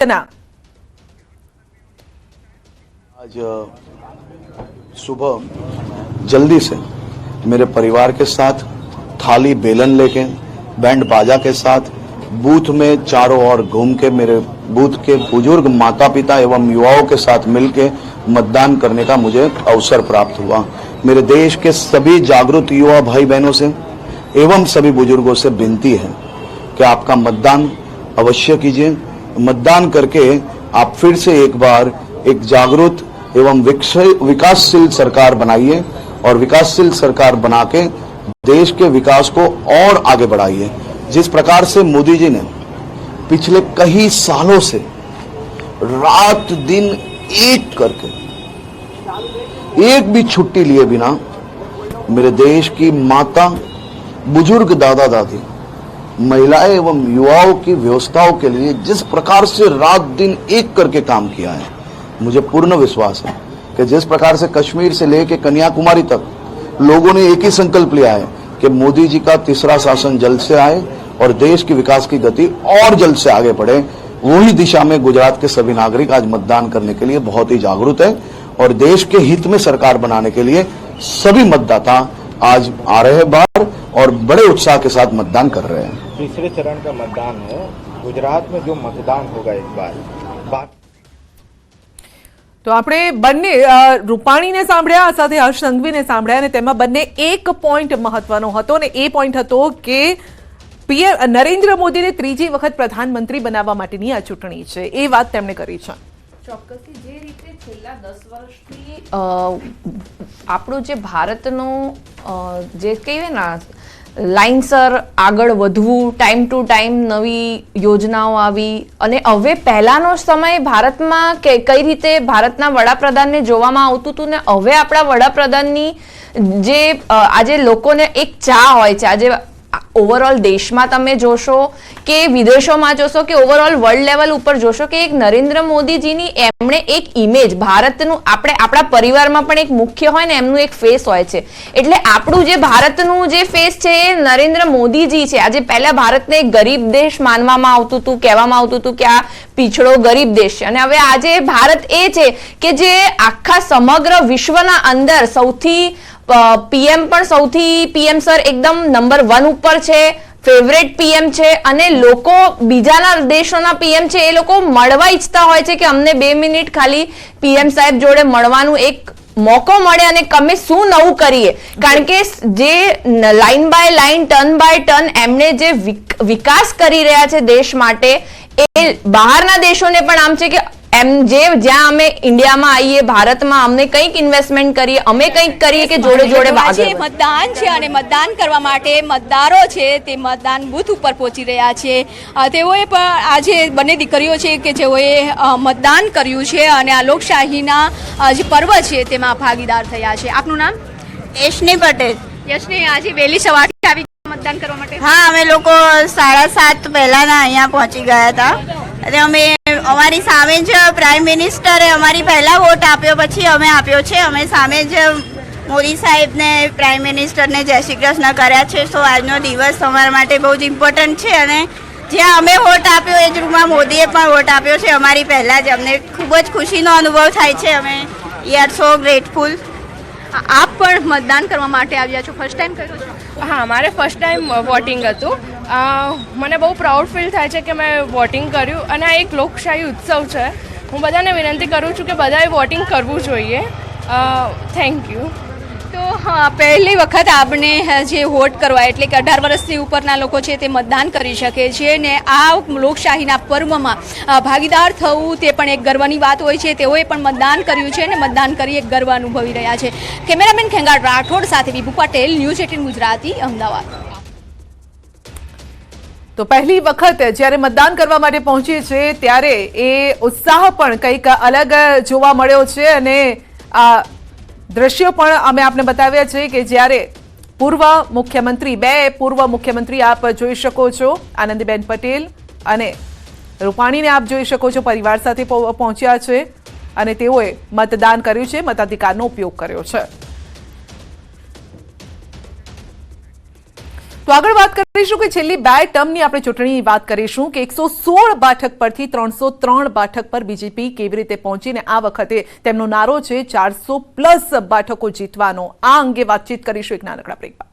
आज सुबह जल्दी से मेरे परिवार के साथ थाली बेलन लेके बैंड बाजा के साथ बूथ में चारों ओर घूम के मेरे बूथ के बुजुर्ग माता पिता एवं युवाओं के साथ मिलके मतदान करने का मुझे अवसर प्राप्त हुआ। मेरे देश के सभी जागरूक युवा भाई बहनों से एवं सभी बुजुर्गों से विनती है कि आपका मतदान अवश्य कीजिए। मतदान करके आप फिर से एक बार एक जागरूक एवं विकासशील सरकार बनाइए और विकासशील सरकार बना के देश के विकास को और आगे बढ़ाइए। जिस प्रकार से मोदी जी ने पिछले कई सालों से रात दिन एक करके एक भी छुट्टी लिए बिना मेरे देश की माता, बुजुर्ग, दादा दादी, महिलाएं एवं युवाओं की व्यवस्थाओं के लिए जिस प्रकार से रात दिन एक करके काम किया है, मुझे पूर्ण विश्वास है कि जिस प्रकार से कश्मीर से लेकर कन्याकुमारी तक लोगों ने एक ही संकल्प लिया है कि मोदी जी का तीसरा शासन जल्द से आए और देश की विकास की गति और जल्द से आगे बढ़े, वही दिशा में गुजरात के सभी नागरिक आज मतदान करने के लिए बहुत ही जागरूक है और देश के हित में सरकार बनाने के लिए सभी मतदाता आज आ रहे हैं बाहर और बड़े उत्साह के साथ मतदान कर रहे हैं। तीसरे चरण का मतदान है गुजरात में, जो मतदान होगा इस बार। तो આપણે બંને રૂપાણીને સાંભળ્યા, સાથે હર્ષ સંઘવીને સાંભળ્યા અને તેમાં બંને એક પોઈન્ટ મહત્વનો હતો અને એ પોઈન્ટ હતો કે પીએમ નરેન્દ્ર મોદીને ત્રીજી વખત પ્રધાનમંત્રી બનાવવા માટેની આ ચૂંટણી છે, એ વાત તેમણે કરી છે। ચોક્કસથી જે રીતે છેલ્લા 10 વર્ષથી આપણું જે ભારતનું જે કહીએ ને લાઇનસર આગળ વધવું, ટાઈમ ટુ ટાઈમ નવી યોજનાઓ આવી અને હવે પહેલાનો સમય ભારતમાં કઈ રીતે ભારતના વડાપ્રધાનને જોવામાં આવતું હતું ને હવે આપણા વડાપ્રધાનની જે આજે લોકોને એક ચાહ હોય છે, આજે ઓવરઓલ દેશમાં તમે જોશો કે વિદેશોમાં જોશો કે ઓવરઓલ વર્લ્ડ લેવલ ઉપર જોશો કે એક નરેન્દ્ર મોદીજીની એમણે એક ઇમેજ ભારતનું આપણા પરિવારમાં પણ એક મુખ્ય હોય ને એમનું એક ફેસ હોય છે, એટલે આપણું જે ભારતનું જે ફેસ છે એ નરેન્દ્ર મોદીજી છે। આજે પહેલા ભારતને એક ગરીબ દેશ માનવામાં આવતું હતું, કહેવામાં આવતું હતું કે આ પીછડો ગરીબ દેશ છે અને હવે આજે ભારત એ છે કે જે આખા સમગ્ર વિશ્વના અંદર સૌથી પીએમ પણ સૌથી પીએમ સર એકદમ નંબર 1 ઉપર છે, ફેવરેટ પીએમ છે અને લોકો બીજાના દેશોના પીએમ છે એ લોકો મળવા ઈચ્છતા હોય છે કે અમને 2 મિનિટ ખાલી પીએમ સાહેબ જોડે મળવાનું એક મોકો મળે અને અમે શું નવું કરીએ, કારણ કે જે line by line, turn by turn એમણે જે વિકાસ કરી રહ્યા છે દેશ માટે એ બહારના દેશોને પણ આમ છે કે એમ જે જ્યાં અમે ઇન્ડિયામાં આવીએ, ભારતમાં અમને કંઈક ઇન્વેસ્ટમેન્ટ કરીએ, અમે કંઈક કરીએ કે જોડે જોડે મતદાન છે અને મતદાન કરવા માટે મતદારો છે તે મતદાન બૂથ ઉપર પહોંચી રહ્યા છે। તેઓએ પણ આજે બંને દીકરીઓ છે કે જેઓએ મતદાન કર્યું છે અને આ લોકશાહીના જે પર્વ છે તેમાં ભાગીદાર થયા છે। આપનું નામ? યશની પટેલ। યશની, આજે વહેલી સવારથી આવી મતદાન કરવા માટે? હા, અમે લોકો 7:30 પહેલાના અહીંયા પહોંચી ગયા હતા અને અમે અમારી સામે જ પ્રાઇમ મિનિસ્ટરે અમારી પહેલા વોટ આપ્યો, પછી અમે આપ્યો છે। અમે સામે જ મોદી સાહેબને, પ્રાઇમ મિનિસ્ટરને જય શ્રી કૃષ્ણ કર્યા છે। સો આજનો દિવસ અમારા માટે બહુ જ ઇમ્પોર્ટન્ટ છે અને જ્યાં અમે વોટ આપ્યો એ જ રૂમમાં મોદીએ પણ વોટ આપ્યો છે અમારી પહેલાં જ। અમને ખૂબ જ ખુશીનો અનુભવ થાય છે। અમે વી આર સો ગ્રેટફુલ। આપ પણ મતદાન કરવા માટે આવ્યા છો? ફર્સ્ટ ટાઈમ કર્યો છો? હા, મારે ફર્સ્ટ ટાઈમ વોટિંગ હતું। મને બહુ પ્રાઉડ ફીલ થાય છે કે મેં વોટિંગ કર્યું અને આ એક લોકશાહી ઉત્સવ છે। હું બધાને વિનંતી કરું છું કે બધાએ વોટિંગ કરવું જોઈએ। Thank you. તો પહેલી વખત આપણે જે વોટ કરવા એટલે કે 18 વર્ષથી ઉપરના લોકો છે તે મતદાન કરી શકે છે ને આ લોકશાહીના પર્વમાં ભાગીદાર થવું તે પણ એક ગર્વની વાત હોય છે। તેઓએ પણ મતદાન કર્યું છે અને મતદાન કરી એક ગર્વ અનુભવી રહ્યા છે। કેમેરામેન ખેંગાર રાઠોડ સાથે વિભુ પટેલ, ન્યૂઝ 18 ગુજરાતી, અમદાવાદ। તો પહેલી વખત જ્યારે મતદાન કરવા માટે પહોંચીએ છે ત્યારે એ ઉત્સાહ પણ કંઈક અલગ જોવા મળ્યો છે અને આ દ્રશ્યો પણ અમે આપને બતાવ્યા છે કે જ્યારે પૂર્વ મુખ્યમંત્રી, 2 પૂર્વ મુખ્યમંત્રી આપ જોઈ શકો છો, આનંદીબેન પટેલ અને રૂપાણીને આપ જોઈ શકો છો, પરિવાર સાથે પહોંચ્યા છે અને તેઓએ મતદાન કર્યું છે, મતાધિકારનો ઉપયોગ કર્યો છે। તો આગળ વાત કરીએ કરીશું કે છેલ્લી 2 ટર્મની આપણે ચૂંટણીની વાત કરીશું કે 116 બેઠક પરથી 303 બેઠક પર બીજેપી કેવી રીતે પહોંચીને આ વખતે તેમનો નારો છે 400+ બેઠકો જીતવાનો. આ અંગે વાતચીત કરીશું એક નાનકડા બ્રેક બાદ.